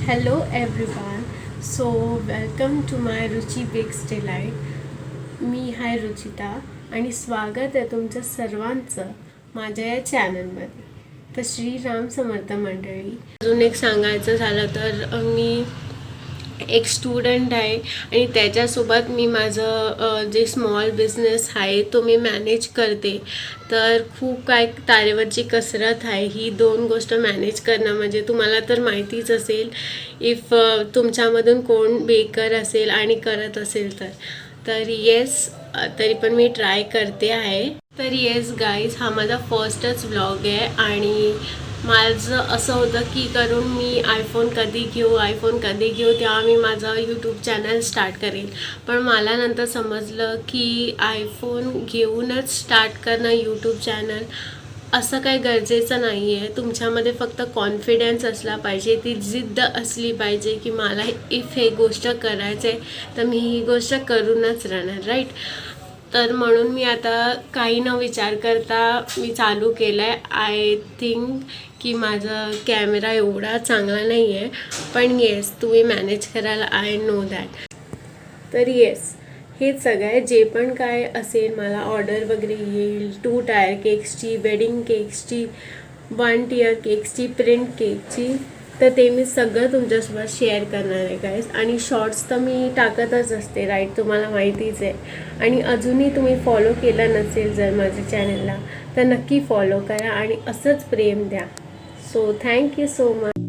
Hello everyone. So welcome to my Ruchi bakes delight. मी हाय रुचिता आणि स्वागत आहे तुमच्या सर्वांचं माझ्या या चॅनलमध्ये. तर श्रीराम समर्थ मंडळी. अजून एक सांगायचं झालं तर मी एक स्टुडंट आहे आणि त्याच्यासोबत मी माझं जे स्मॉल बिझनेस आहे तो मी मॅनेज करते. तर खूप काय तारेवरची कसरत आहे ही दोन गोष्ट मॅनेज करणं. म्हणजे तुम्हाला तर माहितीच असेल, इफ तुमच्यामधून कोण बेकर असेल आणि करत असेल तर येस, तरी पण मी ट्राय करते आहे. तर येस गाईज, हा माझा फर्स्टच व्लॉग आहे आणि माझं असं होतं की करून मी आयफोन कधी घेऊ तेव्हा मी माझं यूट्यूब चॅनल स्टार्ट करेन. पण मला नंतर समजलं की आयफोन घेऊनच स्टार्ट करणं यूट्यूब चॅनल असं काही गरजेचं नाही आहे. तुमच्यामध्ये फक्त कॉन्फिडन्स असला पाहिजे, ती जिद्द असली पाहिजे की मला इफ हे गोष्ट करायचं आहे तर मी ही गोष्ट करूनच राहणार, राईट. तर म्हणून मी आता काही न विचार करता मी चालू केलं आहे. आय थिंक की माझा कॅमेरा एवढा चांगला नाही आहे, पण येस तुम्ही मॅनेज कराल, आय नो दॅट. तर येस, हे सगळं जे पण काय असेल, मला ऑर्डर वगैरे येईल 2 टायर केक्सची, वेडिंग केक्सची, 1 टियर केक्सची, प्रिंट केकची, तर ते मी सगळं तुमच्यासोबत शेअर करणार आहे गाईज. आणि शॉर्ट्स तर मी टाकतच असते, राईट, तुम्हाला माहितीच आहे. आणि अजूनही तुम्ही फॉलो केलं नसेल जर माझ्या चॅनलला तर नक्की फॉलो करा आणि असंच प्रेम द्या. So thank you so much.